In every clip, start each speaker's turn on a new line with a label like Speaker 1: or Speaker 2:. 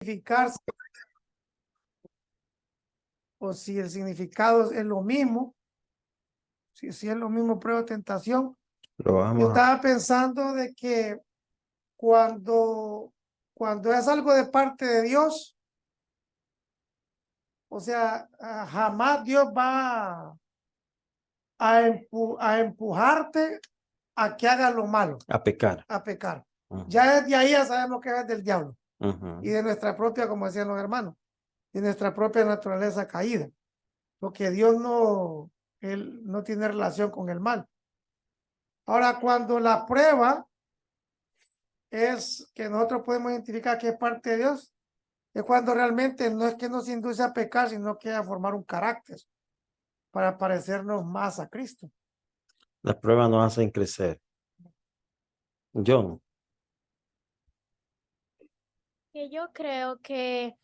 Speaker 1: significarse, o si el significado es lo mismo, si es lo mismo prueba o tentación. Yo estaba pensando de que cuando es algo de parte de Dios, o sea, jamás Dios va a empujarte a que hagas lo malo.
Speaker 2: A pecar.
Speaker 1: A pecar.
Speaker 2: Uh-huh.
Speaker 1: Ya desde ahí ya sabemos que es del diablo.
Speaker 2: Uh-huh.
Speaker 1: Y de nuestra propia, como decían los hermanos, de nuestra propia naturaleza caída. Porque Dios él no tiene relación con el mal. Ahora, cuando la prueba es que nosotros podemos identificar que es parte de Dios, es cuando realmente no es que nos induce a pecar, sino que a formar un carácter para parecernos más a Cristo.
Speaker 2: Las pruebas nos hacen crecer. John.
Speaker 3: Que yo creo que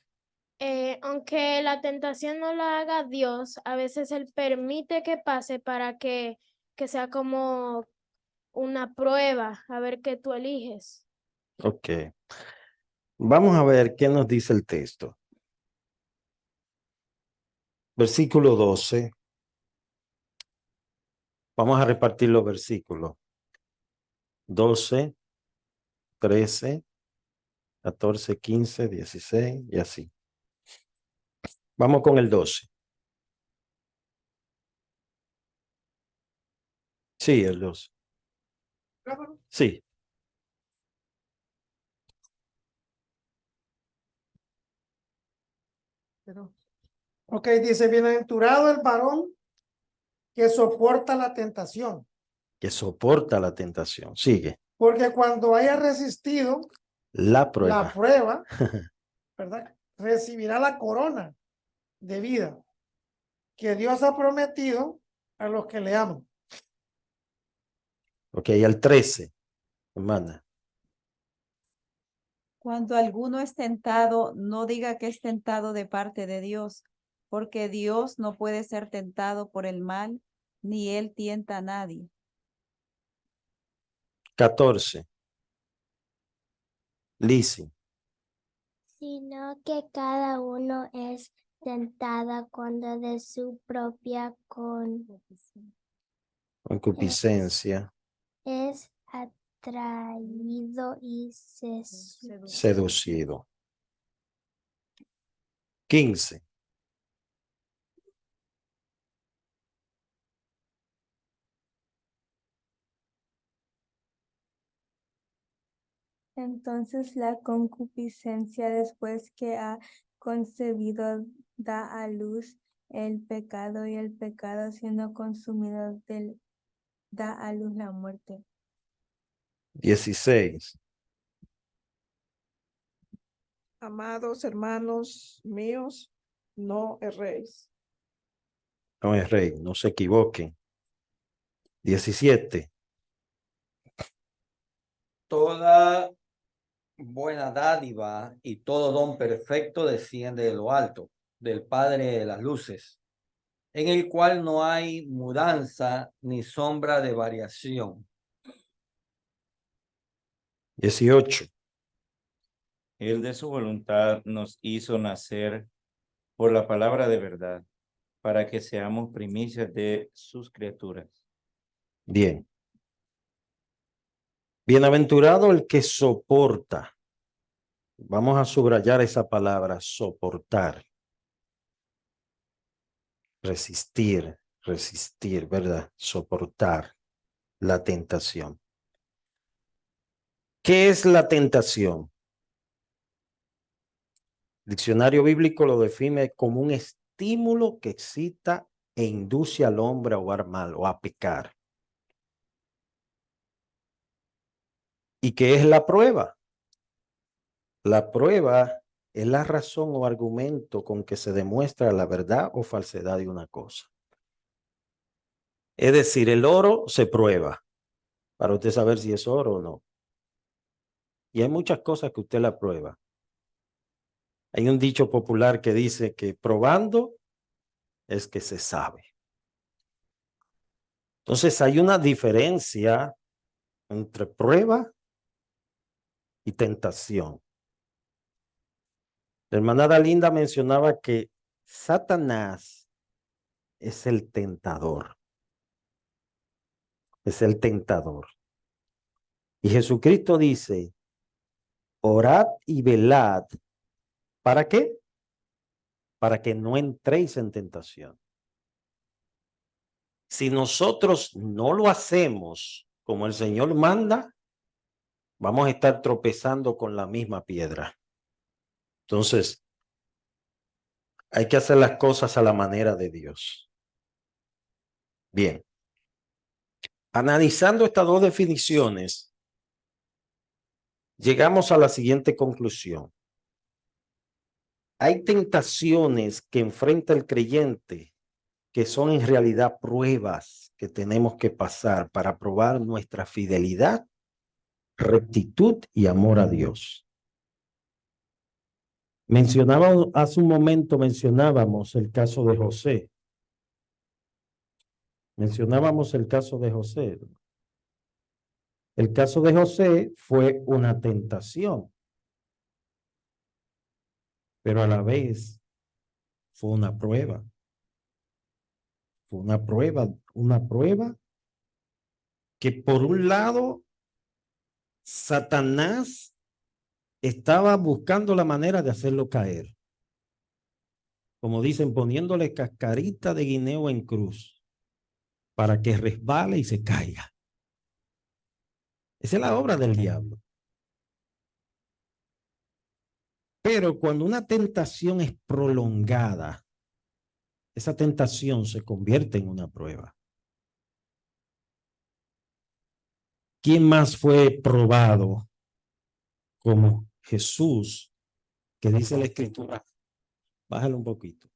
Speaker 3: aunque la tentación no la haga Dios, a veces Él permite que pase para que sea como una prueba, a ver qué tú eliges.
Speaker 2: Ok. Vamos a ver qué nos dice el texto. Versículo 12. Vamos a repartir los versículos. 12, 13, 14, 15, 16 y así. Vamos con el 12. Sí, el 12. Sí.
Speaker 1: Ok, dice, bienaventurado el varón que soporta la tentación.
Speaker 2: Que soporta la tentación. Sigue.
Speaker 1: Porque cuando haya resistido
Speaker 2: la prueba,
Speaker 1: ¿verdad? Recibirá la corona de vida que Dios ha prometido a los que le aman.
Speaker 2: Ok, el 13, hermana.
Speaker 4: Cuando alguno es tentado, no diga que es tentado de parte de Dios, porque Dios no puede ser tentado por el mal, ni él tienta a nadie.
Speaker 2: 14. Lizzy.
Speaker 5: Sino que cada uno es tentada cuando de su propia
Speaker 2: Concupiscencia.
Speaker 5: Es atraído y
Speaker 2: seducido. 15.
Speaker 6: Entonces la concupiscencia, después que ha concebido, da a luz el pecado, y el pecado, siendo consumido, da a luz la muerte.
Speaker 2: 16.
Speaker 7: Amados hermanos míos, no erréis.
Speaker 2: No es rey, no se equivoquen. 17.
Speaker 8: Toda buena dádiva y todo don perfecto desciende de lo alto, del Padre de las luces, en el cual no hay mudanza ni sombra de variación.
Speaker 2: 18.
Speaker 9: Él de su voluntad nos hizo nacer por la palabra de verdad, para que seamos primicias de sus criaturas.
Speaker 2: Bien. Bienaventurado el que soporta. Vamos a subrayar esa palabra, soportar. Resistir, ¿verdad? Soportar la tentación. ¿Qué es la tentación? El diccionario bíblico lo define como un estímulo que excita e induce al hombre a obrar mal o a pecar. ¿Y qué es la prueba? La prueba es la razón o argumento con que se demuestra la verdad o falsedad de una cosa. Es decir, el oro se prueba para usted saber si es oro o no. Y hay muchas cosas que usted la prueba. Hay un dicho popular que dice que probando es que se sabe. Entonces hay una diferencia entre prueba y tentación. La hermana Dalinda mencionaba que Satanás es el tentador. Es el tentador. Y Jesucristo dice, orad y velad. ¿Para qué? Para que no entréis en tentación. Si nosotros no lo hacemos como el Señor manda, vamos a estar tropezando con la misma piedra. Entonces, hay que hacer las cosas a la manera de Dios. Bien. Analizando estas dos definiciones, llegamos a la siguiente conclusión. Hay tentaciones que enfrenta el creyente que son en realidad pruebas que tenemos que pasar para probar nuestra fidelidad, rectitud y amor a Dios. Hace un momento mencionábamos el caso de José. El caso de José fue una tentación, pero a la vez fue una prueba. Fue una prueba que por un lado Satanás estaba buscando la manera de hacerlo caer. Como dicen, poniéndole cascarita de guineo en cruz para que resbale y se caiga. Esa es la obra del diablo. Pero cuando una tentación es prolongada, esa tentación se convierte en una prueba. ¿Quién más fue probado como Jesús? Que dice la Escritura, bájalo un poquito,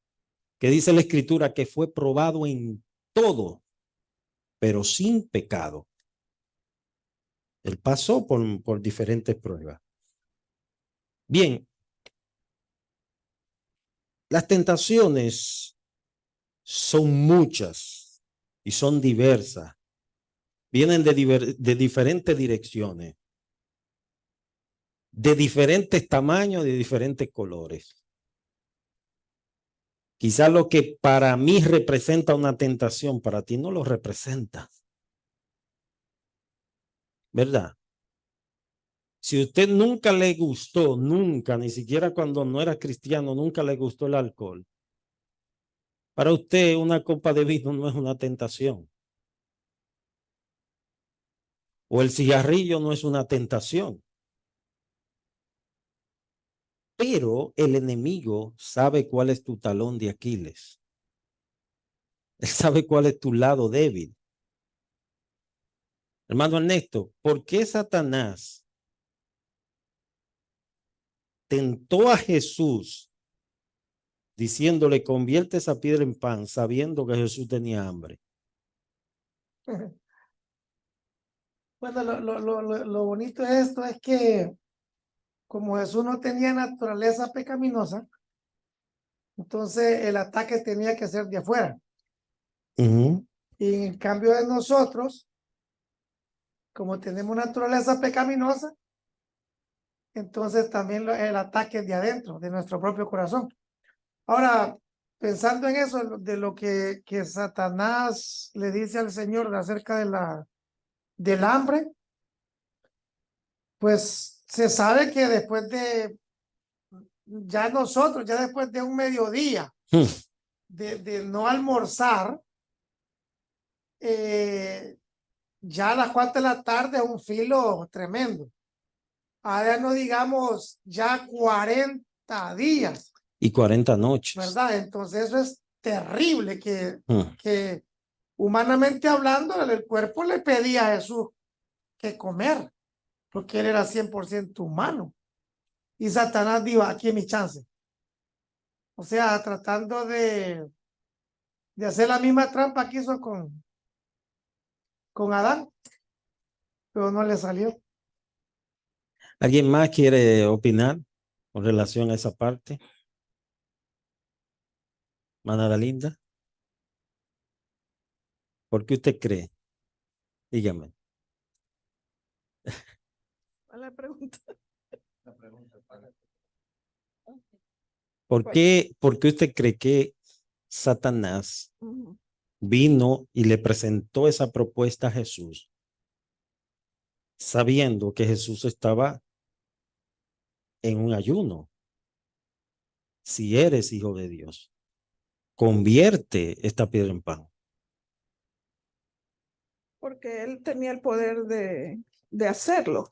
Speaker 2: que dice la Escritura que fue probado en todo, pero sin pecado. Él pasó por diferentes pruebas. Bien, las tentaciones son muchas y son diversas. Vienen de diferentes direcciones, de diferentes tamaños, de diferentes colores. Quizás lo que para mí representa una tentación, para ti no lo representa. ¿Verdad? Si usted nunca le gustó, nunca, ni siquiera cuando no era cristiano, nunca le gustó el alcohol, para usted una copa de vino no es una tentación. O el cigarrillo no es una tentación. Pero el enemigo sabe cuál es tu talón de Aquiles. Él sabe cuál es tu lado débil. Hermano Ernesto, ¿por qué Satanás tentó a Jesús diciéndole convierte esa piedra en pan, sabiendo que Jesús tenía hambre?
Speaker 1: Bueno, lo bonito de esto es que como Jesús no tenía naturaleza pecaminosa, entonces el ataque tenía que ser de afuera. Y en cambio de nosotros, como tenemos naturaleza pecaminosa, entonces también el ataque es de adentro, de nuestro propio corazón. Ahora, pensando en eso, de lo que Satanás le dice al Señor acerca del hambre, pues se sabe que después de, ya nosotros, ya después de un mediodía, de no almorzar, ya a las 4 de la tarde es un filo tremendo. Ahora no digamos ya 40 días.
Speaker 2: Y 40 noches.
Speaker 1: ¿Verdad? Entonces eso es terrible que humanamente hablando el cuerpo le pedía a Jesús que comer, porque él era 100% humano. Y Satanás dijo, aquí es mi chance. O sea, tratando de hacer la misma trampa que hizo con Adán, pero no le salió.
Speaker 2: ¿Alguien más quiere opinar con relación a esa parte? Manada Linda, ¿por qué usted cree? Dígame.
Speaker 7: ¿Cuál es la pregunta?
Speaker 2: ¿Por qué usted cree que Satanás
Speaker 7: Ujú.
Speaker 2: vino y le presentó esa propuesta a Jesús, sabiendo que Jesús estaba en un ayuno? Si eres hijo de Dios, convierte esta piedra en pan.
Speaker 7: Porque él tenía el poder de hacerlo.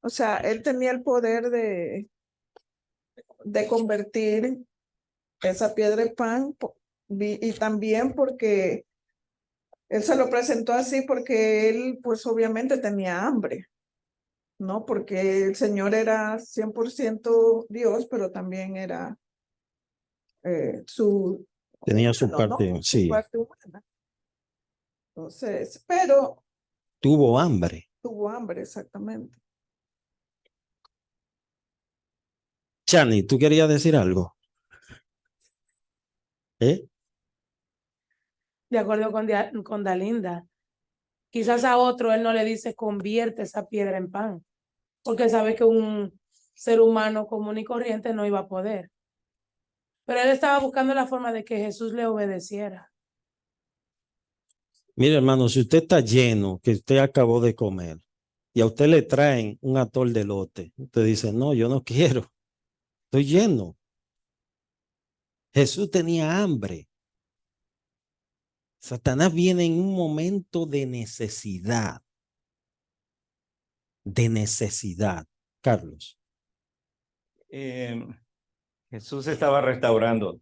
Speaker 7: O sea, él tenía el poder de convertir esa piedra en pan y también porque él se lo presentó así porque él pues obviamente tenía hambre, ¿no? Porque el Señor era 100% Dios, pero también era su
Speaker 2: Tenía su
Speaker 7: humano, ¿no?
Speaker 2: parte,
Speaker 7: Su
Speaker 2: sí,
Speaker 7: parte humana. Entonces, pero
Speaker 2: tuvo hambre.
Speaker 7: tuvo hambre, exactamente.
Speaker 2: Chani, ¿tú querías decir algo? ¿Eh?
Speaker 10: De acuerdo con Dalinda. Quizás a otro él no le dice convierte esa piedra en pan, porque sabe que un ser humano común y corriente no iba a poder. Pero él estaba buscando la forma de que Jesús le obedeciera.
Speaker 2: Mire, hermano, si usted está lleno, que usted acabó de comer, y a usted le traen un atol de elote, usted dice, no, yo no quiero, estoy lleno. Jesús tenía hambre. Satanás viene en un momento de necesidad. De necesidad. Carlos.
Speaker 9: Jesús estaba restaurando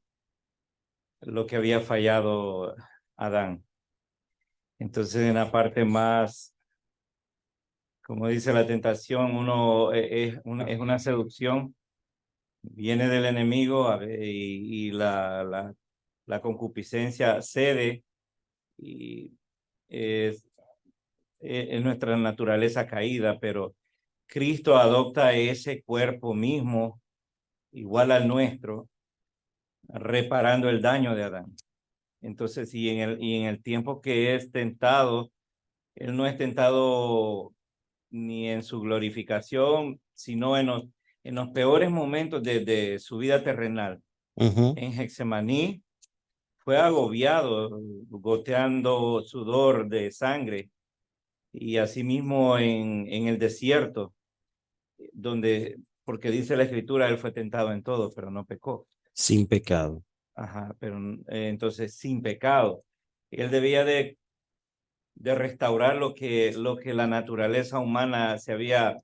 Speaker 9: lo que había fallado Adán. Entonces, en la parte más, como dice la tentación, es una seducción, viene del enemigo y la concupiscencia cede y es nuestra naturaleza caída, pero Cristo adopta ese cuerpo mismo, igual al nuestro, reparando el daño de Adán. Entonces, y en el tiempo que es tentado, él no es tentado ni en su glorificación, sino en los peores momentos de su vida terrenal. En Getsemaní fue agobiado, goteando sudor de sangre, y asimismo en el desierto, porque dice la Escritura, él fue tentado en todo, pero no pecó.
Speaker 2: Sin pecado.
Speaker 9: Ajá, pero entonces sin pecado. Él debía de restaurar lo que la naturaleza humana se había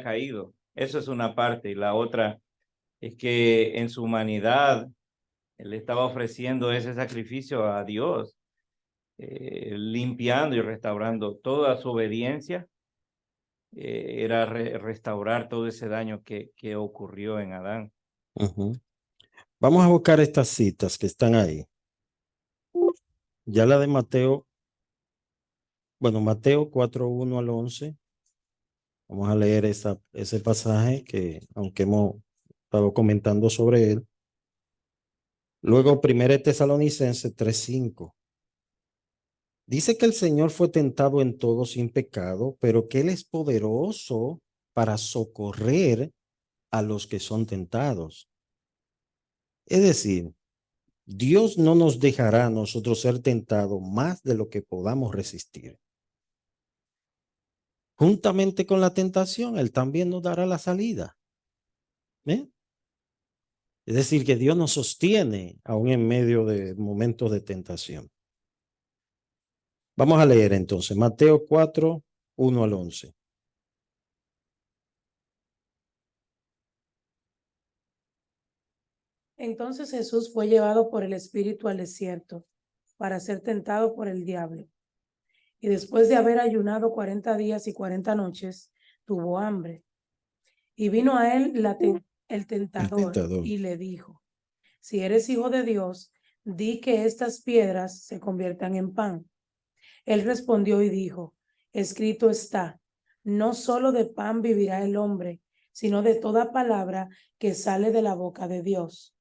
Speaker 9: caído. Eso es una parte. Y la otra es que en su humanidad, él estaba ofreciendo ese sacrificio a Dios, limpiando y restaurando toda su obediencia. Era restaurar todo ese daño que ocurrió en Adán.
Speaker 2: Vamos a buscar estas citas que están ahí. Ya la de Mateo, Mateo 4:1 al 11. Vamos a leer ese pasaje que, aunque hemos estado comentando sobre él. Luego, 1 Tesalonicenses 3:5. Dice que el Señor fue tentado en todo sin pecado, pero que Él es poderoso para socorrer a los que son tentados. Es decir, Dios no nos dejará a nosotros ser tentados más de lo que podamos resistir. Juntamente con la tentación, Él también nos dará la salida. ¿Eh? Es decir, que Dios nos sostiene aún en medio de momentos de tentación. Vamos a leer entonces Mateo 4:1 al 11.
Speaker 10: Entonces Jesús fue llevado por el Espíritu al desierto para ser tentado por el diablo. Y después de haber ayunado 40 días y 40 noches, tuvo hambre. Y vino a él el tentador y le dijo, si eres hijo de Dios, di que estas piedras se conviertan en pan. Él respondió y dijo, escrito está, no solo de pan vivirá el hombre, sino de toda palabra que sale de la boca de Dios.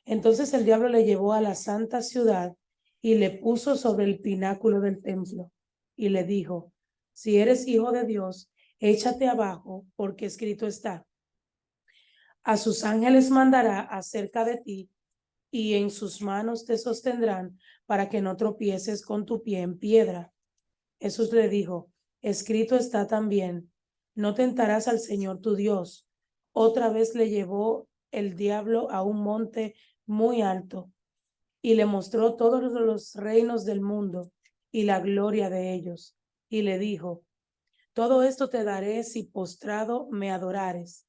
Speaker 10: Entonces el diablo le llevó a la santa ciudad y le puso sobre el pináculo del templo y le dijo, si eres hijo de Dios, échate abajo, porque escrito está, A sus ángeles mandará acerca de ti, y en sus manos te sostendrán para que no tropieces con tu pie en piedra. Jesús le dijo, escrito está también, no tentarás al Señor tu Dios. Otra vez le llevó el diablo a un monte muy alto y le mostró todos los reinos del mundo y la gloria de ellos. Y le dijo, todo esto te daré si postrado me adorares.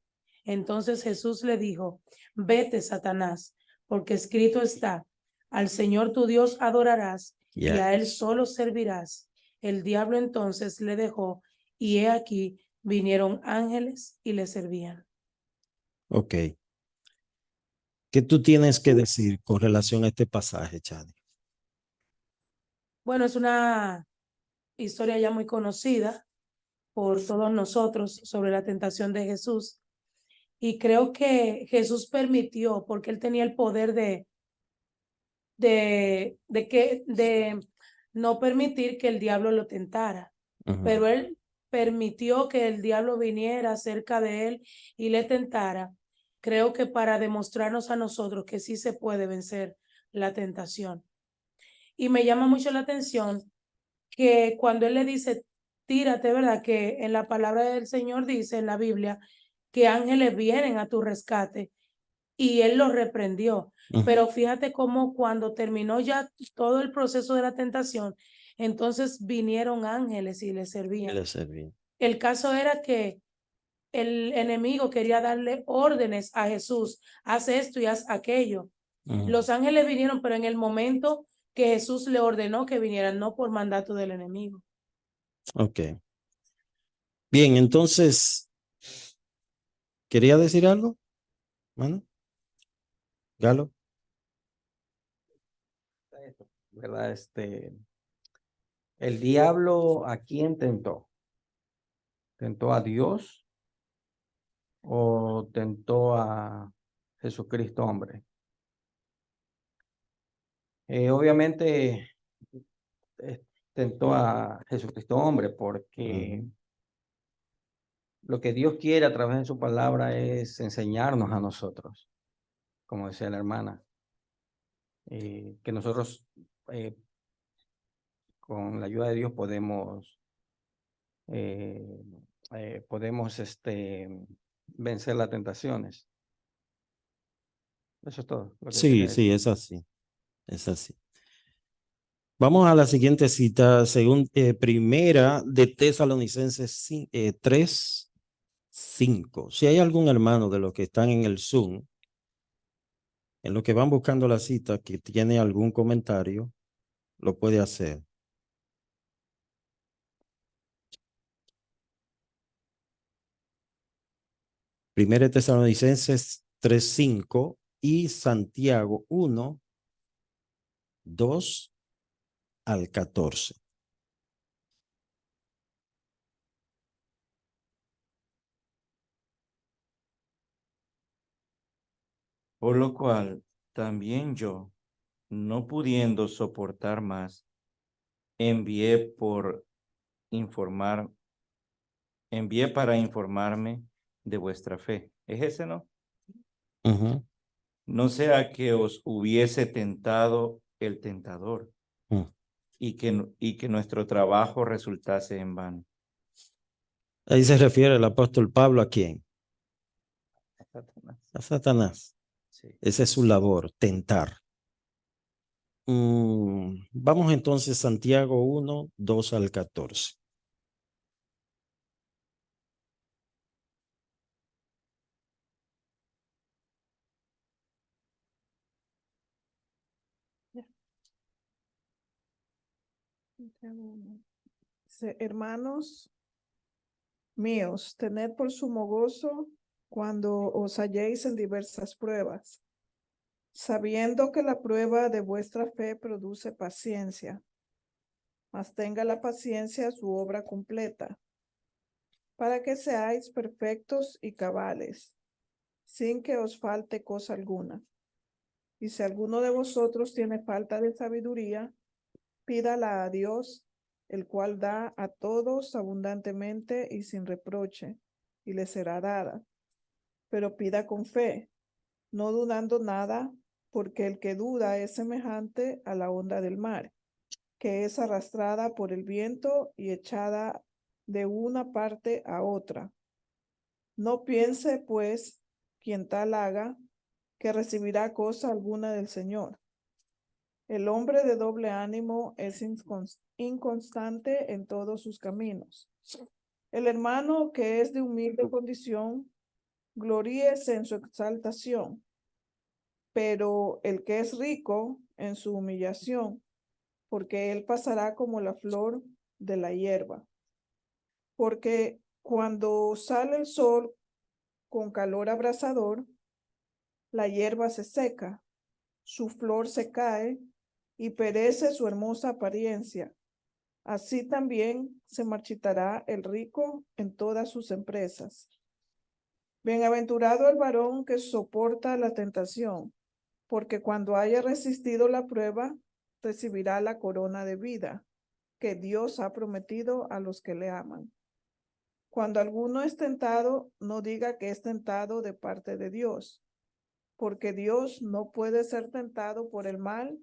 Speaker 10: Entonces Jesús le dijo, vete, Satanás, porque escrito está, al Señor tu Dios adorarás y a él solo servirás. El diablo entonces le dejó y he aquí vinieron ángeles y le servían.
Speaker 2: Ok. ¿Qué tú tienes que decir con relación a este pasaje, Chadi?
Speaker 10: Bueno, es una historia ya muy conocida por todos nosotros sobre la tentación de Jesús. Y creo que Jesús permitió, porque él tenía el poder de no permitir que el diablo lo tentara, pero él permitió que el diablo viniera cerca de él y le tentara, creo que para demostrarnos a nosotros que sí se puede vencer la tentación. Y me llama mucho la atención que cuando él le dice, tírate, ¿verdad? Que en la palabra del Señor dice en la Biblia que ángeles vienen a tu rescate y él lo reprendió. Pero fíjate cómo cuando terminó ya todo el proceso de la tentación, entonces vinieron ángeles y le servían. El caso era que el enemigo quería darle órdenes a Jesús, haz esto y haz aquello. Los ángeles vinieron, pero en el momento que Jesús le ordenó que vinieran, no por mandato del enemigo.
Speaker 2: Ok. Bien, entonces, ¿quería decir algo? ¿Mano? Galo.
Speaker 8: ¿Verdad? El diablo, ¿a quién tentó? ¿Tentó a Dios o tentó a Jesucristo hombre? Obviamente tentó a Jesucristo hombre porque lo que Dios quiere a través de su palabra es enseñarnos a nosotros, como decía la hermana, que nosotros con la ayuda de Dios podemos vencer las tentaciones. Eso es todo.
Speaker 2: Sí, sí, es así. Es así. Vamos a la siguiente cita, según Primera de Tesalonicenses 3, 5. Si hay algún hermano de los que están en el Zoom, en lo que van buscando la cita, que tiene algún comentario, lo puede hacer. Primera de Tesalonicenses 3, 5 y Santiago 1, 2 al 14.
Speaker 9: Por lo cual, también yo, no pudiendo soportar más, envié para informarme de vuestra fe. ¿Es ese, no? No sea que os hubiese tentado el tentador y que nuestro trabajo resultase en vano.
Speaker 2: Ahí se refiere el apóstol Pablo ¿a quién? A Satanás.
Speaker 9: Sí.
Speaker 2: Esa es su labor, tentar. Vamos entonces Santiago 1, 2 al 14.
Speaker 7: Hermanos míos, tened por sumo gozo cuando os halléis en diversas pruebas, sabiendo que la prueba de vuestra fe produce paciencia, mas tenga la paciencia su obra completa, para que seáis perfectos y cabales, sin que os falte cosa alguna. Y si alguno de vosotros tiene falta de sabiduría, pídala a Dios, el cual da a todos abundantemente y sin reproche, y le será dada. pero pida con fe, no dudando nada, porque el que duda es semejante a la onda del mar, que es arrastrada por el viento y echada de una parte a otra. No piense, pues, quien tal haga, que recibirá cosa alguna del Señor. El hombre de doble ánimo es inconstante en todos sus caminos. El hermano que es de humilde condición, gloríese en su exaltación, pero el que es rico en su humillación, porque él pasará como la flor de la hierba. Porque cuando sale el sol con calor abrasador, la hierba se seca, su flor se cae y perece su hermosa apariencia. Así también se marchitará el rico en todas sus empresas. Bienaventurado el varón que soporta la tentación, porque cuando haya resistido la prueba, recibirá la corona de vida que Dios ha prometido a los que le aman. Cuando alguno es tentado, no diga que es tentado de parte de Dios, porque Dios no puede ser tentado por el mal,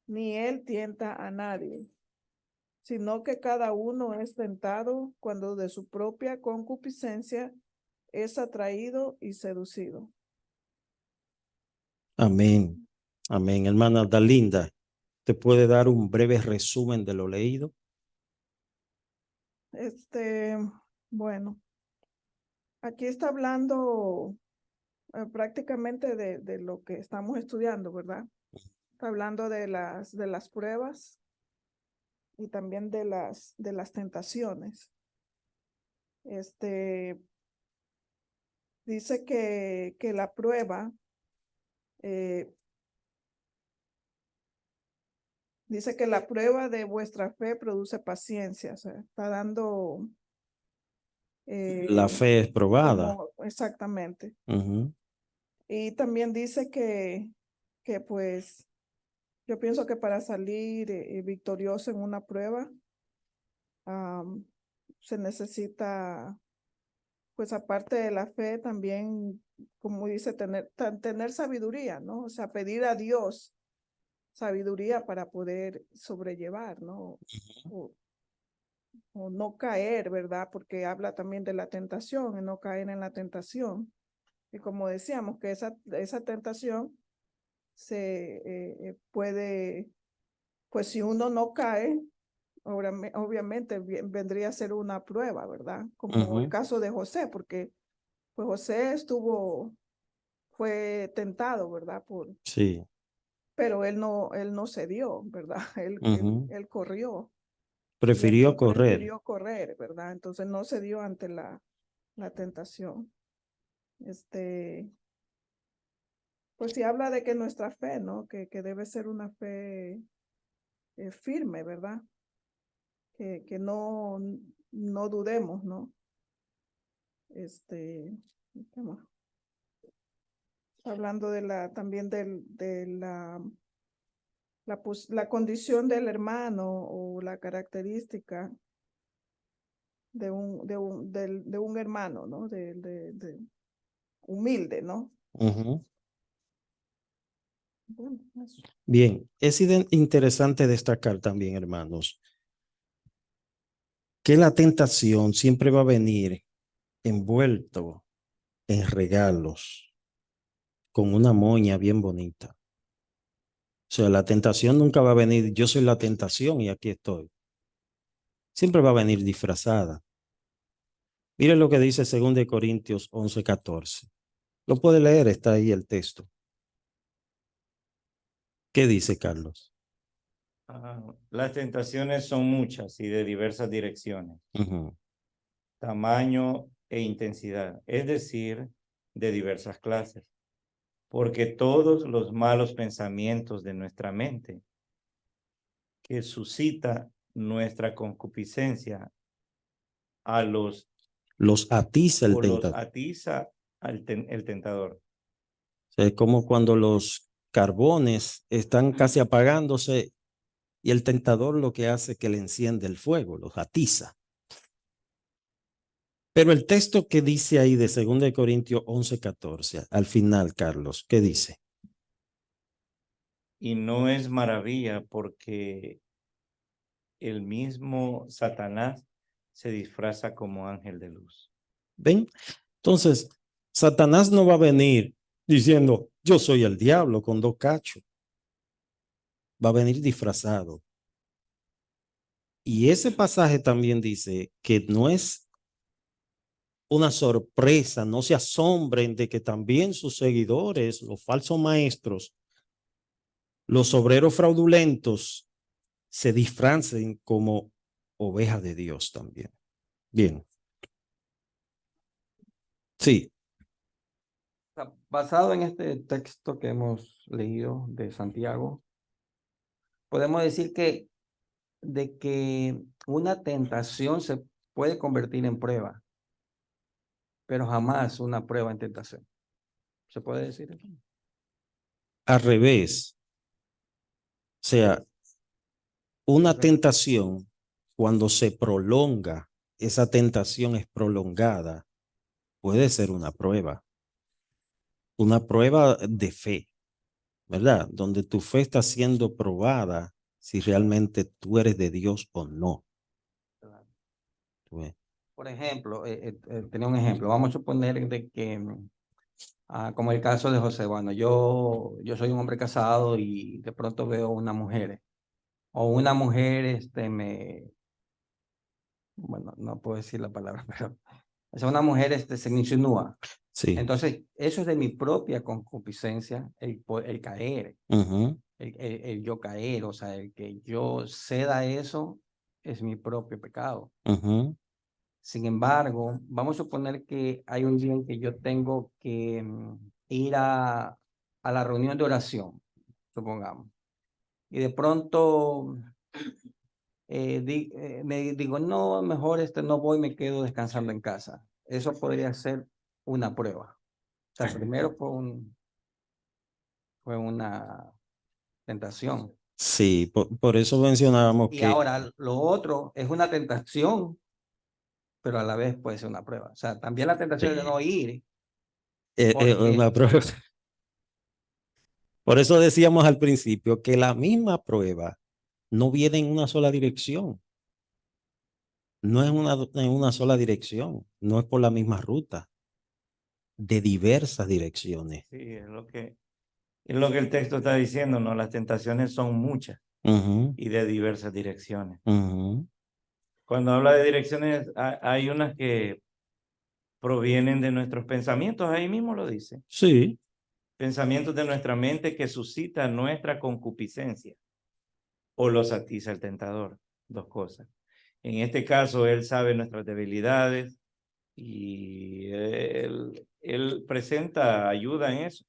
Speaker 7: ni él tienta a nadie, sino que cada uno es tentado cuando de su propia concupiscencia es atraído y seducido.
Speaker 2: Amén. Amén. Hermana Dalinda, ¿te puede dar un breve resumen de lo leído?
Speaker 7: Bueno, aquí está hablando prácticamente de lo que estamos estudiando, ¿verdad? Está hablando de las pruebas y también de las tentaciones. Dice que la prueba, dice que la prueba de vuestra fe produce paciencia, o sea, está dando
Speaker 2: La fe es probada.
Speaker 7: Exactamente.
Speaker 2: Ujú.
Speaker 7: Y también dice que pues yo pienso que para salir victorioso en una prueba se necesita, pues aparte de la fe, también, como dice, tener sabiduría, ¿no? O sea, pedir a Dios sabiduría para poder sobrellevar, ¿no? O no caer, ¿verdad? Porque habla también de la tentación, y no caer en la tentación. Y como decíamos, que esa tentación se puede, pues si uno no cae, obviamente vendría a ser una prueba, ¿verdad? Como el caso de José, porque pues José fue tentado, ¿verdad?
Speaker 2: Sí.
Speaker 7: Pero él no cedió, ¿verdad? Él corrió.
Speaker 2: Prefirió correr.
Speaker 7: Prefirió correr, ¿verdad? Entonces no cedió ante la tentación. Pues sí habla de que nuestra fe, ¿no? Que debe ser una fe firme, ¿verdad? Que no dudemos, ¿no? ¿Qué más? Hablando también de la condición del hermano o la característica de un hermano, ¿no? De humilde, ¿no?
Speaker 2: Ujú.
Speaker 7: Bueno, eso.
Speaker 2: Bien, es interesante destacar también, hermanos, que la tentación siempre va a venir envuelto en regalos, con una moña bien bonita. O sea, la tentación nunca va a venir, yo soy la tentación y aquí estoy. Siempre va a venir disfrazada. Mire lo que dice 2 Corintios 11:14. Lo puede leer, está ahí el texto. ¿Qué dice Carlos?
Speaker 9: Las tentaciones son muchas y de diversas direcciones,
Speaker 2: Ujú.
Speaker 9: tamaño e intensidad, es decir, de diversas clases, porque todos los malos pensamientos de nuestra mente que suscita nuestra concupiscencia
Speaker 2: Los atiza el
Speaker 9: los
Speaker 2: tentador.
Speaker 9: atiza el tentador.
Speaker 2: O sea, es como cuando los carbones están casi apagándose y el tentador lo que hace es que le enciende el fuego, los atiza. Pero el texto que dice ahí de 2 Corintios 11:14, al final, Carlos, ¿qué dice?
Speaker 9: Y no es maravilla porque el mismo Satanás se disfraza como ángel de luz.
Speaker 2: ¿Ven? Entonces, Satanás no va a venir diciendo, yo soy el diablo con 2 cachos. Va a venir disfrazado. Y ese pasaje también dice que no es una sorpresa, no se asombren de que también sus seguidores, los falsos maestros, los obreros fraudulentos, se disfracen como ovejas de Dios también. Bien. Sí.
Speaker 8: Basado en este texto que hemos leído de Santiago, podemos decir de que una tentación se puede convertir en prueba, pero jamás una prueba en tentación. ¿Se puede decir eso?
Speaker 2: Al revés. O sea, una
Speaker 8: Correcto.
Speaker 2: tentación, cuando se prolonga, esa tentación es prolongada, puede ser una prueba de fe, ¿verdad? Donde tu fe está siendo probada si realmente tú eres de Dios o no.
Speaker 8: Claro.
Speaker 2: ¿Tú ves?
Speaker 8: Por ejemplo, tenía un ejemplo. Vamos a suponer de que, como el caso de José, bueno, yo soy un hombre casado y de pronto veo una mujer, o una mujer, bueno, no puedo decir la palabra, pero o sea, una mujer se me insinúa.
Speaker 2: Sí.
Speaker 8: Entonces, eso es de mi propia concupiscencia, el caer,
Speaker 2: Ujú.
Speaker 8: el yo caer, o sea, el que yo ceda a eso es mi propio pecado.
Speaker 2: Ujú.
Speaker 8: Sin embargo, vamos a suponer que hay un día en que yo tengo que ir a la reunión de oración, supongamos, y de pronto me digo, no, mejor no voy, me quedo descansando en casa. Eso podría ser una prueba. O sea, primero fue una tentación.
Speaker 2: Sí, por eso mencionábamos
Speaker 8: Y
Speaker 2: que
Speaker 8: ahora lo otro es una tentación, pero a la vez puede ser una prueba. O sea, también la tentación de no ir,
Speaker 2: una
Speaker 8: porque
Speaker 2: prueba. Por eso decíamos al principio que la misma prueba no viene en una sola dirección. No es en una sola dirección, no es por la misma ruta, de diversas direcciones.
Speaker 9: Sí, es lo que el texto está diciendo, ¿no? Las tentaciones son muchas
Speaker 2: Ujú,
Speaker 9: y de diversas direcciones.
Speaker 2: ujú.
Speaker 9: Cuando habla de direcciones, hay unas que provienen de nuestros pensamientos, ahí mismo lo dice.
Speaker 2: Sí,
Speaker 9: Pensamientos de nuestra mente que suscitan nuestra concupiscencia o los atiza el tentador. 2 cosas. En este caso, él sabe nuestras debilidades y él presenta ayuda en eso.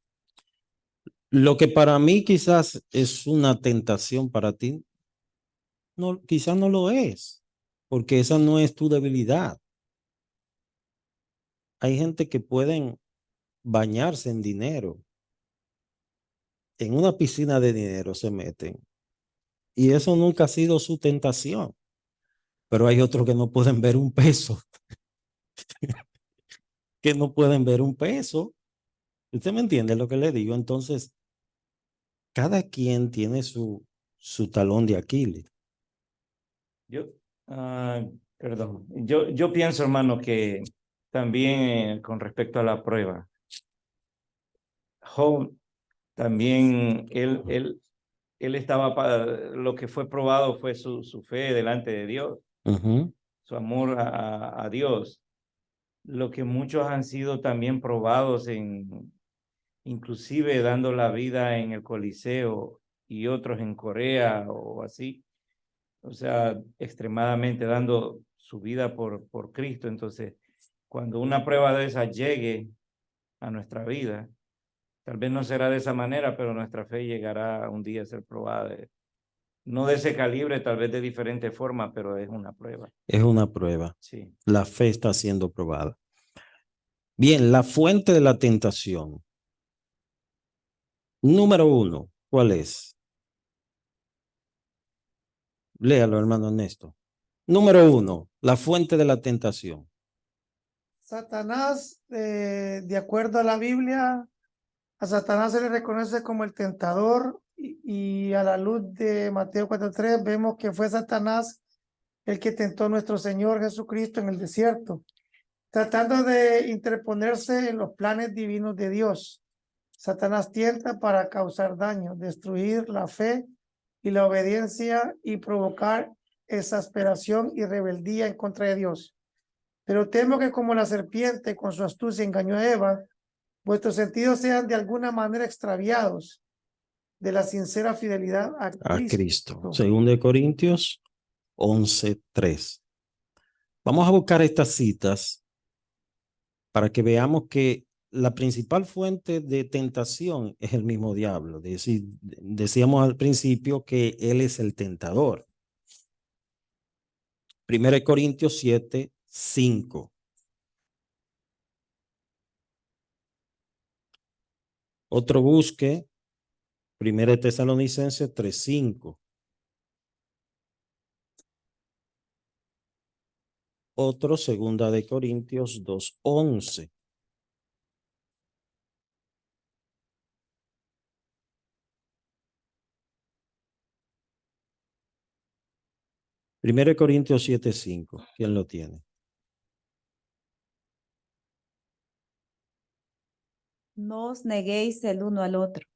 Speaker 2: lo que para mí quizás es una tentación para ti, no, quizás no lo es, porque esa no es tu debilidad. Hay gente que pueden bañarse en dinero, en una piscina de dinero se meten, y eso nunca ha sido su tentación, pero hay otros que no pueden ver un peso, que no pueden ver un peso. ¿Usted me entiende lo que le digo? Entonces, cada quien tiene su talón de Aquiles.
Speaker 9: Yo, perdón, yo pienso, hermano, que también con respecto a la prueba, Job también, él estaba, lo que fue probado fue su fe delante de Dios,
Speaker 2: Ujú.
Speaker 9: su amor a Dios. Lo que muchos han sido también probados inclusive dando la vida en el Coliseo y otros en Corea o así, o sea, extremadamente dando su vida por Cristo. Entonces, cuando una prueba de esa llegue a nuestra vida, tal vez no será de esa manera, pero nuestra fe llegará un día a ser probada. No de ese calibre, tal vez de diferente forma, pero es una prueba.
Speaker 2: Es una prueba.
Speaker 9: Sí.
Speaker 2: La fe está siendo probada. Bien, la fuente de la tentación. Número 1, ¿cuál es? Léalo, hermano Ernesto. Número 1, la fuente de la tentación.
Speaker 1: Satanás, de acuerdo a la Biblia, a Satanás se le reconoce como el tentador y a la luz de Mateo 4:3 vemos que fue Satanás el que tentó a nuestro Señor Jesucristo en el desierto, tratando de interponerse en los planes divinos de Dios. Satanás tienta para causar daño, destruir la fe y la obediencia y provocar exasperación y rebeldía en contra de Dios. Pero temo que como la serpiente con su astucia engañó a Eva, vuestros sentidos sean de alguna manera extraviados de la sincera fidelidad a
Speaker 2: A
Speaker 1: Cristo.
Speaker 2: Cristo. Según de Corintios 11:3. Vamos a buscar estas citas para que veamos que la principal fuente de tentación es el mismo diablo. Decíamos al principio que él es el tentador. 1 Corintios 7:5. Otro busque 1 Tesalonicenses 3:5. Otro 2 de Corintios 2:11. Primero Corintios 7:5. ¿Quién lo tiene?
Speaker 4: No os neguéis el uno al otro,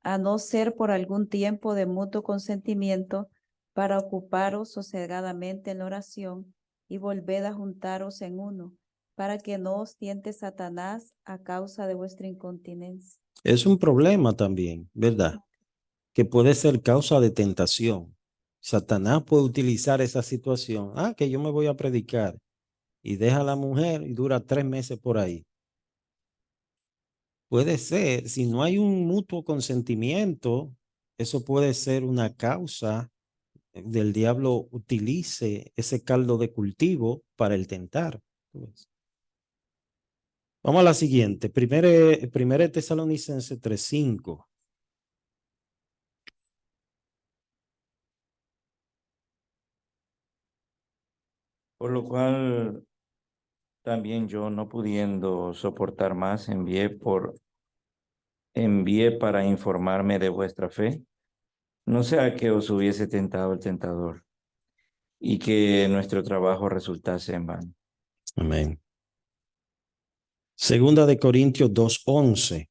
Speaker 4: a no ser por algún tiempo de mutuo consentimiento, para ocuparos sosegadamente en la oración y volved a juntaros en uno, para que no os tiente Satanás a causa de vuestra incontinencia.
Speaker 2: Es un problema también, ¿verdad? Que puede ser causa de tentación. Satanás puede utilizar esa situación. Que yo me voy a predicar y deja a la mujer y dura 3 meses por ahí. Puede ser, si no hay un mutuo consentimiento, eso puede ser una causa del diablo utilice ese caldo de cultivo para el tentar. Vamos a la siguiente. Primera Tesalonicenses 3:5.
Speaker 9: Por lo cual también yo, no pudiendo soportar más, envié para informarme de vuestra fe, no sea que os hubiese tentado el tentador y que nuestro trabajo resultase en vano.
Speaker 2: Amén. Segunda de Corintios 2:11.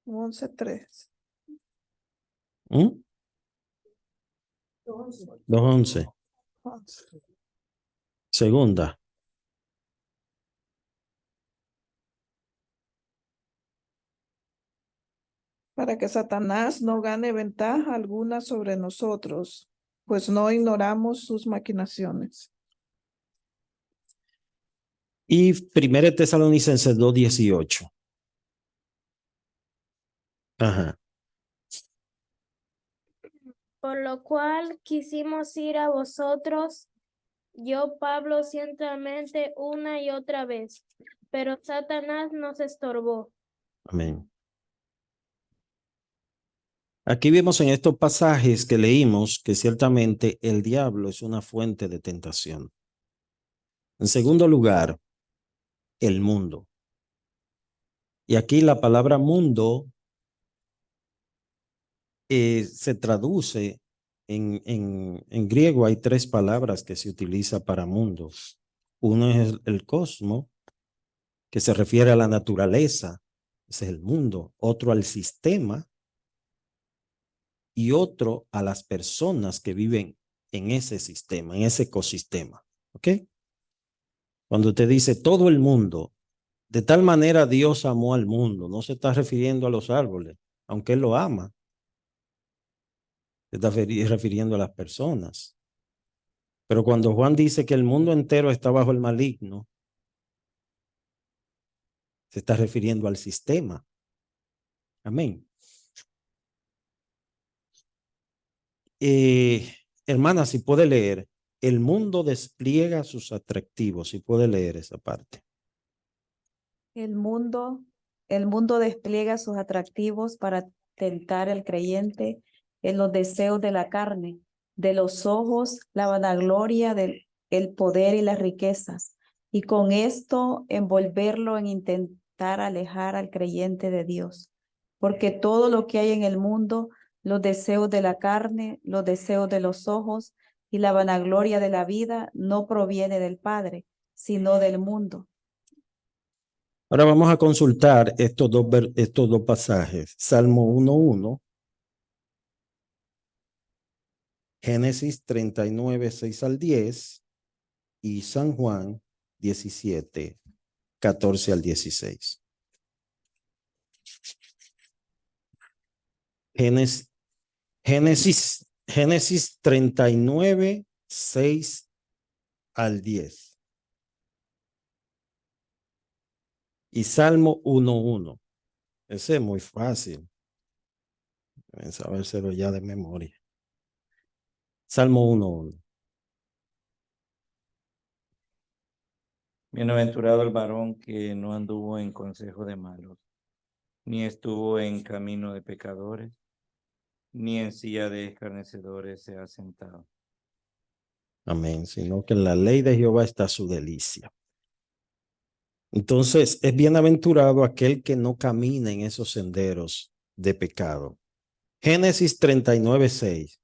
Speaker 7: 11:3.
Speaker 2: 2:11. Segunda.
Speaker 7: Para que Satanás no gane ventaja alguna sobre nosotros, pues no ignoramos sus maquinaciones.
Speaker 2: Y 1 Tesalonicenses 2:18. Ajá.
Speaker 3: Por lo cual quisimos ir a vosotros, yo, Pablo, ciertamente una y otra vez, pero Satanás nos estorbó.
Speaker 2: Amén. Aquí vemos en estos pasajes que leímos que ciertamente el diablo es una fuente de tentación. En segundo lugar, el mundo. Y aquí la palabra mundo se traduce en griego. Hay 3 palabras que se utiliza para mundo. Uno es el cosmos, que se refiere a la naturaleza, ese es el mundo. Otro al sistema y otro a las personas que viven en ese sistema, en ese ecosistema. ¿Ok? Cuando usted dice todo el mundo, de tal manera Dios amó al mundo, no se está refiriendo a los árboles, aunque Él lo ama. Se está refiriendo a las personas. Pero cuando Juan dice que el mundo entero está bajo el maligno, se está refiriendo al sistema. Amén. Hermana, si puede leer, el mundo despliega sus atractivos, si puede leer esa parte.
Speaker 4: El mundo despliega sus atractivos para tentar al creyente en los deseos de la carne, de los ojos, la vanagloria, el poder y las riquezas, y con esto envolverlo en intentar alejar al creyente de Dios. Porque todo lo que hay en el mundo, los deseos de la carne, los deseos de los ojos y la vanagloria de la vida, no proviene del Padre, sino del mundo.
Speaker 2: Ahora vamos a consultar estos dos pasajes. Salmo 1:1, Génesis 39, 6 al 10 y San Juan 17, 14 al 16. Génesis 39, 6 al 10. Y Salmo 1:1. Ese es muy fácil. Deben sabérselo ya de memoria. Salmo 1:1.
Speaker 9: Bienaventurado el varón que no anduvo en consejo de malos, ni estuvo en camino de pecadores, ni en silla de escarnecedores se ha sentado.
Speaker 2: Amén. Sino que en la ley de Jehová está su delicia. Entonces, es bienaventurado aquel que no camina en esos senderos de pecado. Génesis 39, 6.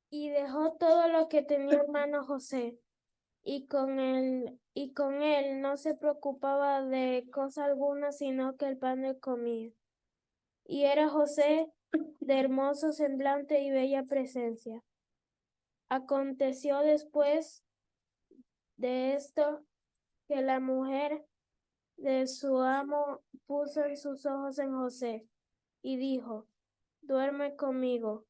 Speaker 3: Y dejó todo lo que tenía hermano José, y con él no se preocupaba de cosa alguna, sino que el pan le comía. Y era José de hermoso semblante y bella presencia. Aconteció después de esto que la mujer de su amo puso en sus ojos en José y dijo: duerme conmigo.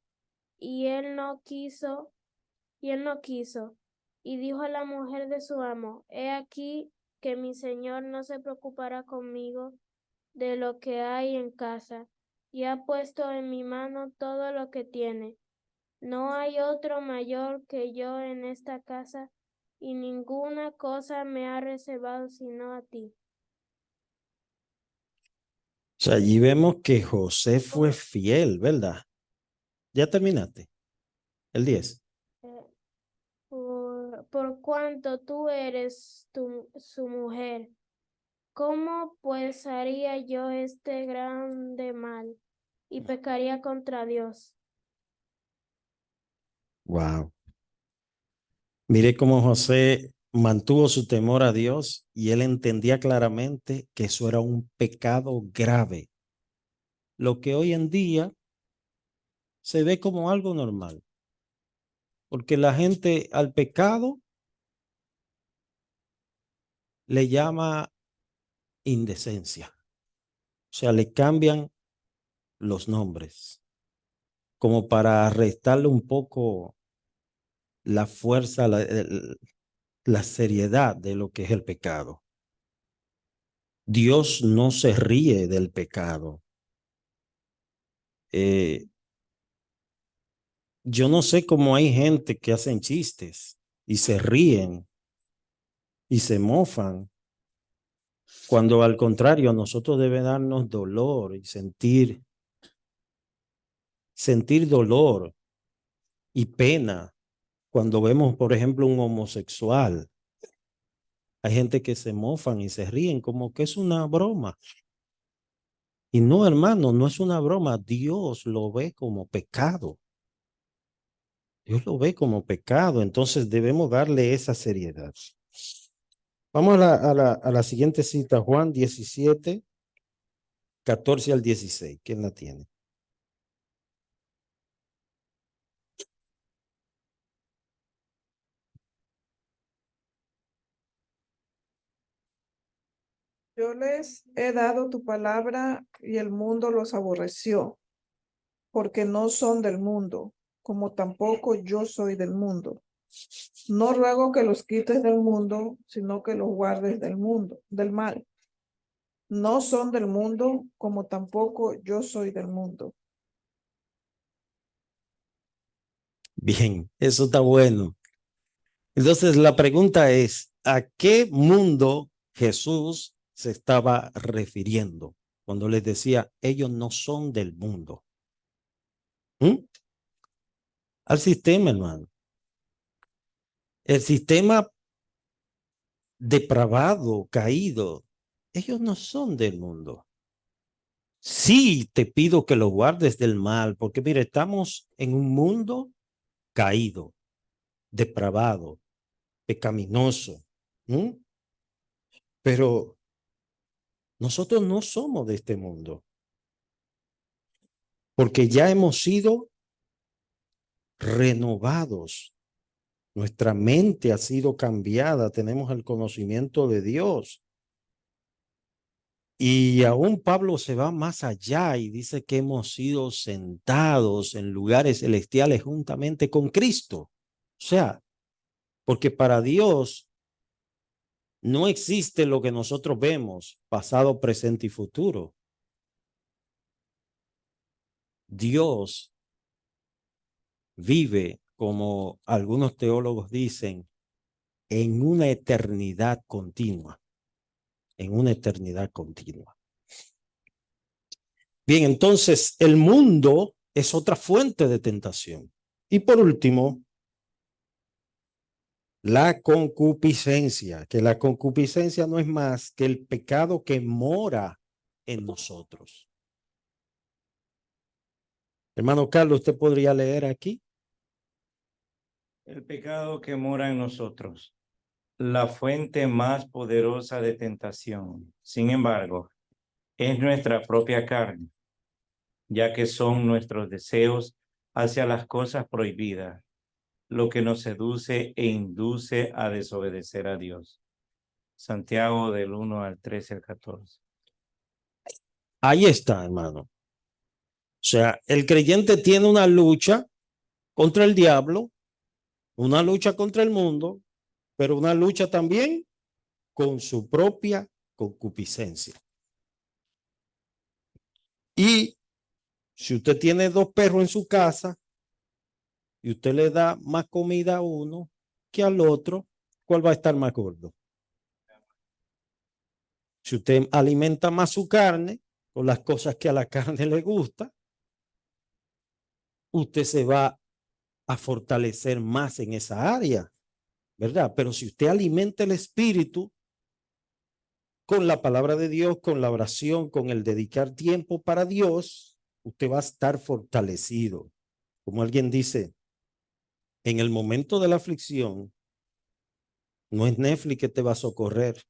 Speaker 3: Y él no quiso. Y dijo a la mujer de su amo: he aquí que mi señor no se preocupará conmigo de lo que hay en casa, y ha puesto en mi mano todo lo que tiene. No hay otro mayor que yo en esta casa, y ninguna cosa me ha reservado sino a ti.
Speaker 2: O sea, allí vemos que José fue fiel, ¿verdad? Ya terminaste. El 10.
Speaker 3: Por cuanto tú eres su mujer, ¿cómo pues haría yo este grande mal y pecaría contra Dios?
Speaker 2: Wow. Mire cómo José mantuvo su temor a Dios y él entendía claramente que eso era un pecado grave. Lo que hoy en día se ve como algo normal. Porque la gente al pecado le llama indecencia. O sea, le cambian los nombres como para restarle un poco la fuerza, la seriedad de lo que es el pecado. Dios no se ríe del pecado. Yo no sé cómo hay gente que hacen chistes y se ríen y se mofan, cuando al contrario a nosotros debe darnos dolor y sentir dolor y pena cuando vemos, por ejemplo, un homosexual. Hay gente que se mofan y se ríen como que es una broma. Y no, hermano, no es una broma. Dios lo ve como pecado. Dios lo ve como pecado. Entonces debemos darle esa seriedad. Vamos a la siguiente cita, Juan 17, 14 al 16. ¿Quién la tiene?
Speaker 7: Yo les he dado tu palabra y el mundo los aborreció, porque no son del mundo, como tampoco yo soy del mundo. No ruego que los quites del mundo, sino que los guardes del mundo, del mal. No son del mundo, como tampoco yo soy del mundo.
Speaker 2: Bien, eso está bueno. Entonces la pregunta es, ¿a qué mundo Jesús se estaba refiriendo cuando les decía, ellos no son del mundo? ¿Mm? Al sistema, hermano. El sistema depravado, caído, ellos no son del mundo. Sí, te pido que lo guardes del mal, porque mira, estamos en un mundo caído, depravado, pecaminoso. ¿Mm? Pero nosotros no somos de este mundo, porque ya hemos sido renovados. Nuestra mente ha sido cambiada, tenemos el conocimiento de Dios. Y aún Pablo se va más allá y dice que hemos sido sentados en lugares celestiales juntamente con Cristo. O sea, porque para Dios no existe lo que nosotros vemos, pasado, presente y futuro. Dios vive, como algunos teólogos dicen, en una eternidad continua. En una eternidad continua. Bien, entonces el mundo es otra fuente de tentación. Y por último, la concupiscencia, que la concupiscencia no es más que el pecado que mora en nosotros. Hermano Carlos, ¿usted podría leer aquí?
Speaker 9: El pecado que mora en nosotros, la fuente más poderosa de tentación, sin embargo, es nuestra propia carne, ya que son nuestros deseos hacia las cosas prohibidas, lo que nos seduce e induce a desobedecer a Dios. Santiago del 1 al 13 al 14.
Speaker 2: Ahí está, hermano. O sea, el creyente tiene una lucha contra el diablo, una lucha contra el mundo, pero una lucha también con su propia concupiscencia. Y si usted tiene 2 perros en su casa y usted le da más comida a uno que al otro, ¿cuál va a estar más gordo? Si usted alimenta más su carne con las cosas que a la carne le gusta, usted se va a fortalecer más en esa área, ¿verdad? Pero si usted alimenta el espíritu con la palabra de Dios, con la oración, con el dedicar tiempo para Dios, usted va a estar fortalecido. Como alguien dice, en el momento de la aflicción, no es Netflix que te va a socorrer,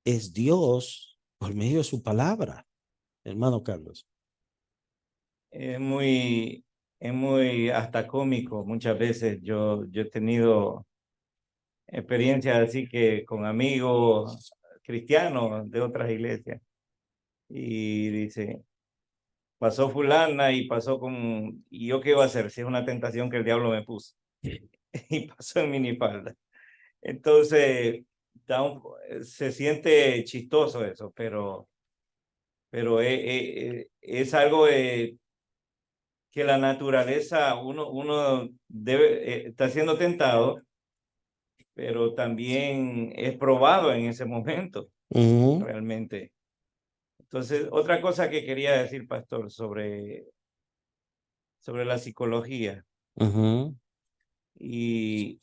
Speaker 2: es Dios por medio de su palabra, hermano Carlos.
Speaker 9: Es muy hasta cómico. Muchas veces yo he tenido experiencias así que con amigos cristianos de otras iglesias y dice, pasó fulana y pasó con, ¿y yo qué iba a hacer? Si es una tentación que el diablo me puso y pasó en minifalda. Entonces, se siente chistoso eso, pero es algo que la naturaleza, uno debe, está siendo tentado, pero también es probado en ese momento, realmente. Entonces, otra cosa que quería decir, pastor, sobre la psicología. Y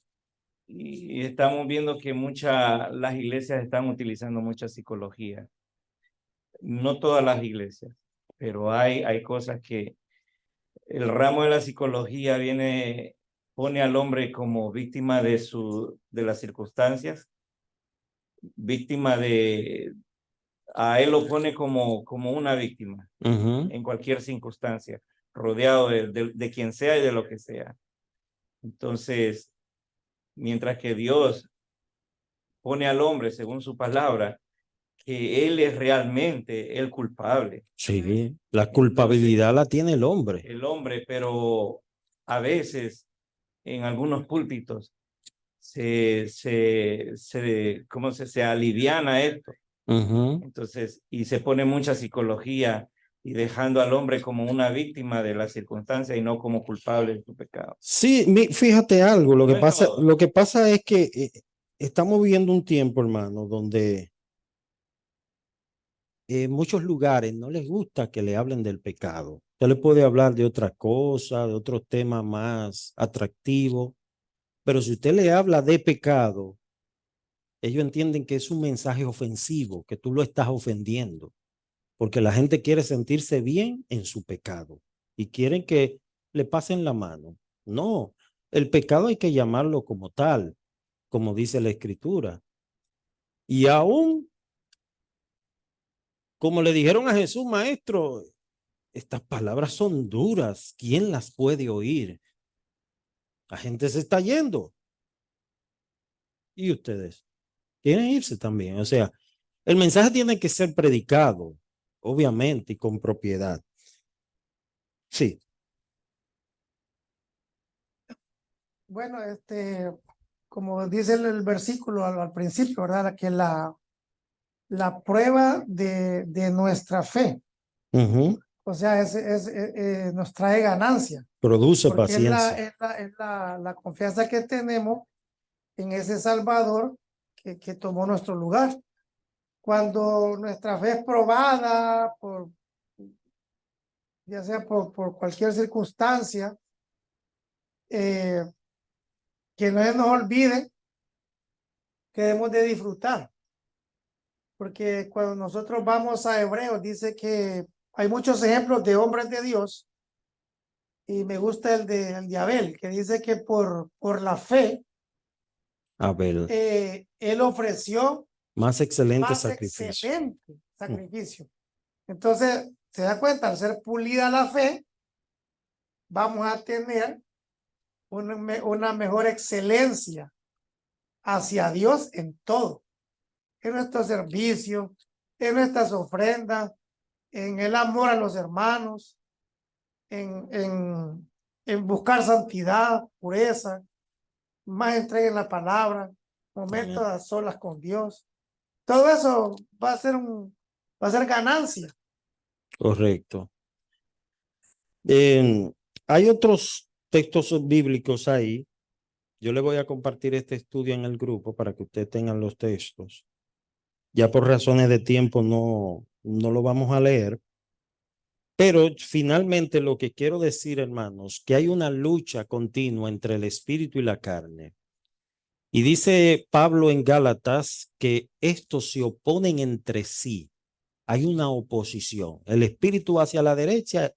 Speaker 9: estamos viendo que las iglesias están utilizando mucha psicología. No todas las iglesias, pero hay cosas que el ramo de la psicología pone al hombre como víctima de las circunstancias, víctima a él lo pone como una víctima en cualquier circunstancia, rodeado de quien sea y de lo que sea. Entonces, mientras que Dios pone al hombre, según su palabra, que él es realmente el culpable.
Speaker 2: Sí, la culpabilidad la tiene el hombre.
Speaker 9: El hombre, pero a veces en algunos púlpitos ¿cómo se aliviana esto? Entonces, y se pone mucha psicología y dejando al hombre como una víctima de la circunstancia y no como culpable de su pecado.
Speaker 2: Sí, fíjate algo, lo que pasa es que estamos viviendo un tiempo, hermano, donde en muchos lugares no les gusta que le hablen del pecado. Usted le puede hablar de otra cosa, de otro tema más atractivo, pero si usted le habla de pecado, ellos entienden que es un mensaje ofensivo, que tú lo estás ofendiendo, porque la gente quiere sentirse bien en su pecado y quieren que le pasen la mano. No, el pecado hay que llamarlo como tal, como dice la Escritura. Y aún, como le dijeron a Jesús, maestro, estas palabras son duras, ¿quién las puede oír? La gente se está yendo. Y ustedes quieren irse también. O sea, el mensaje tiene que ser predicado, obviamente, y con propiedad. Sí.
Speaker 1: Bueno, como dice el versículo al principio, ¿verdad? Que la prueba de nuestra fe,
Speaker 2: Ujú.
Speaker 1: o sea, nos trae ganancia,
Speaker 2: Produce
Speaker 1: porque
Speaker 2: paciencia.
Speaker 1: es la confianza que tenemos en ese Salvador que tomó nuestro lugar. Cuando nuestra fe es probada, ya sea por cualquier circunstancia, que no se nos olvide que debemos de disfrutar. Porque cuando nosotros vamos a Hebreos, dice que hay muchos ejemplos de hombres de Dios, y me gusta el de Abel, que dice que por la fe,
Speaker 2: Abel,
Speaker 1: él ofreció
Speaker 2: más excelente
Speaker 1: más
Speaker 2: sacrificio.
Speaker 1: excelente sacrificio. Entonces, se da cuenta, al ser pulida la fe, vamos a tener una mejor excelencia hacia Dios en todo, en nuestro servicio, en nuestras ofrendas, en el amor a los hermanos, en buscar santidad, pureza, más entrega en la palabra, momentos a solas con Dios. Todo eso va a ser ganancia.
Speaker 2: Correcto. Hay otros textos bíblicos ahí. Yo le voy a compartir este estudio en el grupo para que ustedes tengan los textos. Ya por razones de tiempo no lo vamos a leer. Pero finalmente lo que quiero decir, hermanos, que hay una lucha continua entre el espíritu y la carne. Y dice Pablo en Gálatas que estos se oponen entre sí. Hay una oposición. El espíritu va hacia la derecha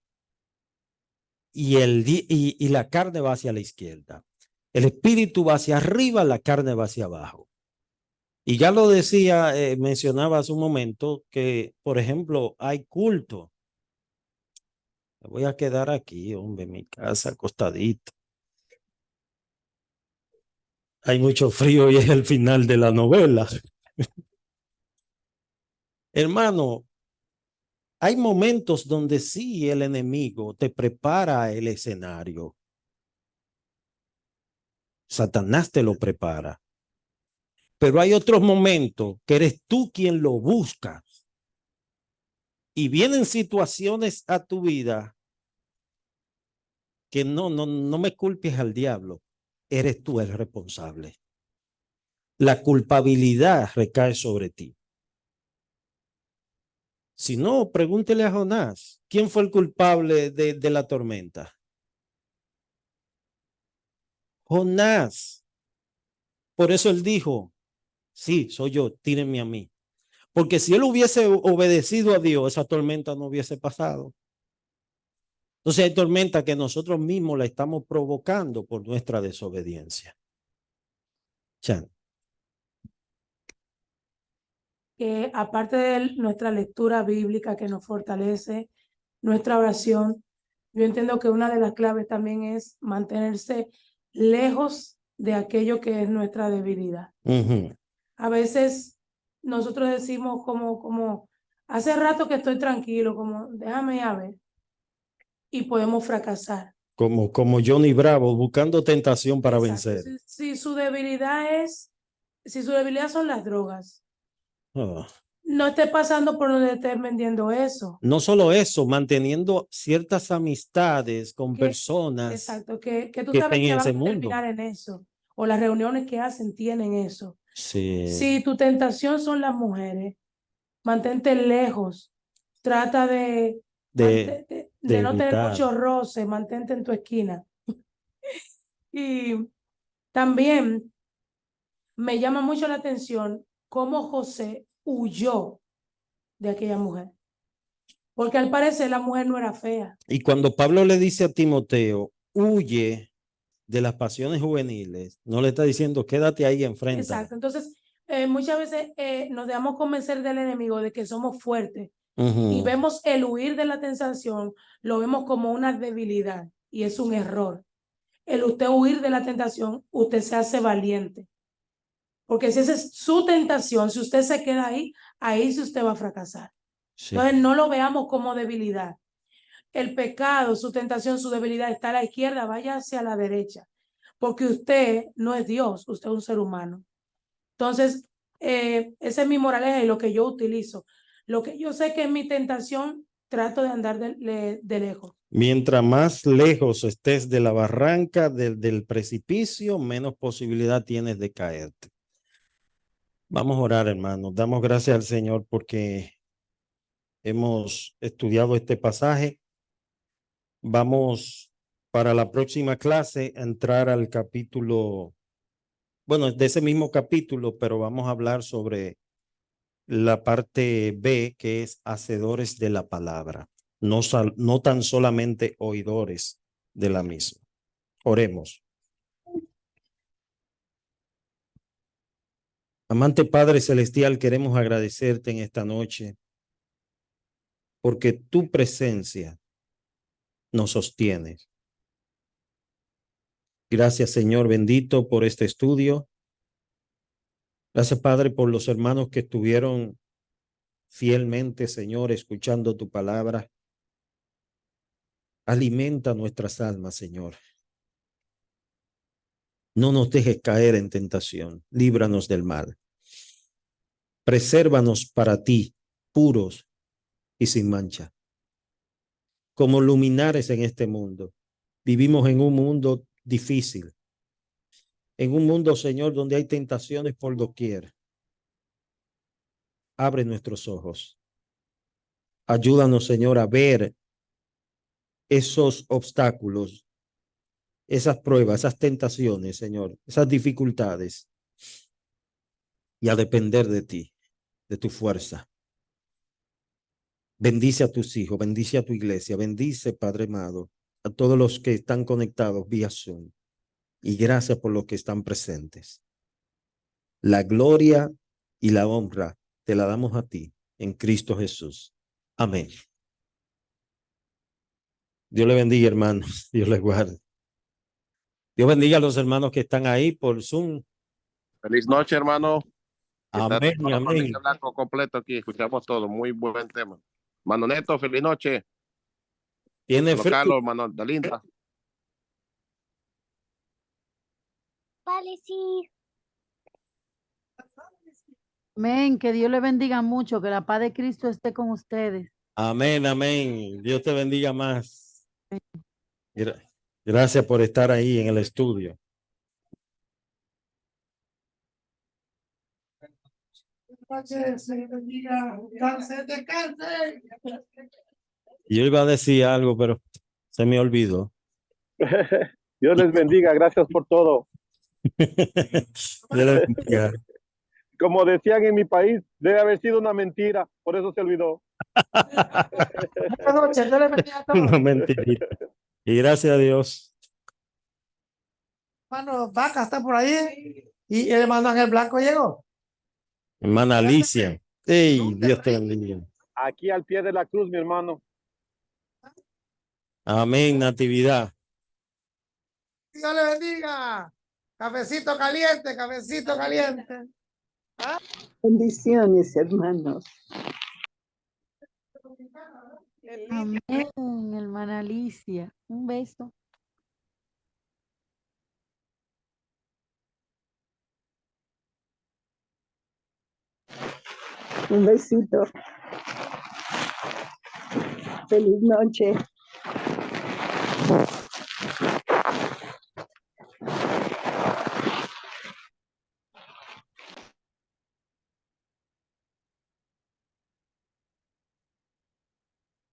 Speaker 2: y la carne va hacia la izquierda. El espíritu va hacia arriba, la carne va hacia abajo. Y ya lo decía, mencionaba hace un momento que, por ejemplo, hay culto. Me voy a quedar aquí, hombre, en mi casa, acostadito. Hay mucho frío y es el final de la novela. Hermano, hay momentos donde sí el enemigo te prepara el escenario. Satanás te lo prepara. Pero hay otros momentos que eres tú quien lo busca. Y vienen situaciones a tu vida que no me culpes al diablo. Eres tú el responsable. La culpabilidad recae sobre ti. Si no, pregúntele a Jonás, ¿quién fue el culpable de la tormenta? Jonás. Por eso él dijo, sí, soy yo, tírenme a mí. Porque si él hubiese obedecido a Dios, esa tormenta no hubiese pasado. Entonces hay tormenta que nosotros mismos la estamos provocando por nuestra desobediencia. Chan.
Speaker 10: Que aparte de nuestra lectura bíblica que nos fortalece, nuestra oración, yo entiendo que una de las claves también es mantenerse lejos de aquello que es nuestra debilidad. A veces nosotros decimos como hace rato que estoy tranquilo, como déjame a ver, y podemos fracasar.
Speaker 2: Como Johnny Bravo, buscando tentación para
Speaker 10: Exacto.
Speaker 2: vencer.
Speaker 10: Si su debilidad son las drogas,
Speaker 2: Oh.
Speaker 10: no esté pasando por donde estés vendiendo eso.
Speaker 2: No solo eso, manteniendo ciertas amistades con
Speaker 10: Que-
Speaker 2: personas
Speaker 10: Exacto, que tú
Speaker 2: que
Speaker 10: sabes
Speaker 2: estén
Speaker 10: que
Speaker 2: en
Speaker 10: van
Speaker 2: ese
Speaker 10: a
Speaker 2: mundo.
Speaker 10: terminar en eso, o las reuniones que hacen tienen eso.
Speaker 2: Sí.
Speaker 10: Si tu tentación son las mujeres, mantente lejos, trata de de no tener
Speaker 2: evitar.
Speaker 10: mucho roce, mantente en tu esquina. Y también me llama mucho la atención cómo José huyó de aquella mujer. Porque al parecer la mujer no era fea.
Speaker 2: Y cuando Pablo le dice a Timoteo, huye de las pasiones juveniles, no le está diciendo quédate ahí enfrente.
Speaker 10: Exacto. Entonces, muchas veces nos dejamos convencer del enemigo de que somos fuertes y vemos el huir de la tentación, lo vemos como una debilidad y es un error. El usted huir de la tentación, usted se hace valiente. Porque si esa es su tentación, si usted se queda ahí, ahí sí usted va a fracasar.
Speaker 2: Sí.
Speaker 10: Entonces, no lo veamos como debilidad. El pecado, su tentación, su debilidad está a la izquierda, vaya hacia la derecha. Porque usted no es Dios, usted es un ser humano. Entonces, esa es mi moraleja y lo que yo utilizo. Lo que yo sé que es mi tentación, trato de andar de lejos.
Speaker 2: Mientras más lejos estés de la barranca, del precipicio, menos posibilidad tienes de caerte. Vamos a orar, hermanos. Damos gracias al Señor porque hemos estudiado este pasaje. Vamos para la próxima clase a entrar al capítulo, bueno, de ese mismo capítulo, pero vamos a hablar sobre la parte B, que es hacedores de la palabra, no tan solamente oidores de la misma. Oremos. Amante Padre Celestial, queremos agradecerte en esta noche porque tu presencia nos sostiene. Gracias, Señor bendito, por este estudio. Gracias, Padre, por los hermanos que estuvieron fielmente, Señor, escuchando tu palabra. Alimenta nuestras almas, Señor. No nos dejes caer en tentación. Líbranos del mal. Presérvanos para ti, puros y sin mancha. Como luminares en este mundo. Vivimos en un mundo difícil. En un mundo, Señor, donde hay tentaciones por doquier. Abre nuestros ojos. Ayúdanos, Señor, a ver esos obstáculos, esas pruebas, esas tentaciones, Señor, esas dificultades, y a depender de ti, de tu fuerza. Bendice a tus hijos, bendice a tu iglesia, bendice, Padre amado, a todos los que están conectados vía Zoom. Y gracias por los que están presentes. La gloria y la honra te la damos a ti, en Cristo Jesús. Amén. Dios le bendiga, hermanos. Dios les guarde. Dios bendiga a los hermanos que están ahí por Zoom.
Speaker 11: Feliz noche, hermano.
Speaker 2: Amén, amén.
Speaker 11: Blanco completo aquí, escuchamos todo. Muy buen tema. Mano Neto, feliz noche.
Speaker 2: Tiene
Speaker 11: Hermano
Speaker 2: frío.
Speaker 11: Carlos, hermano Dalinda.
Speaker 5: Vale, sí.
Speaker 12: Amén, que Dios le bendiga mucho, que la paz de Cristo esté con ustedes.
Speaker 2: Amén, amén. Dios te bendiga más. Gracias por estar ahí en el estudio. Yo iba a decir algo, pero se me olvidó.
Speaker 13: Dios les bendiga, gracias por todo.
Speaker 2: Dios les bendiga.
Speaker 13: Como decían en mi país, debe haber sido una mentira, por eso se olvidó.
Speaker 2: Una mentirita. Y gracias a Dios.
Speaker 1: Hermano Vaca está por ahí y el hermano Ángel Blanco llegó.
Speaker 2: Hermana Alicia. Hey, Dios te bendiga.
Speaker 13: Aquí al pie de la cruz, mi hermano.
Speaker 2: Amén, Natividad.
Speaker 1: Dios le bendiga. Cafecito caliente, cafecito caliente. ¿Ah?
Speaker 14: Bendiciones, hermanos.
Speaker 12: Amén, hermana Alicia. Un beso.
Speaker 14: Un besito. Feliz noche.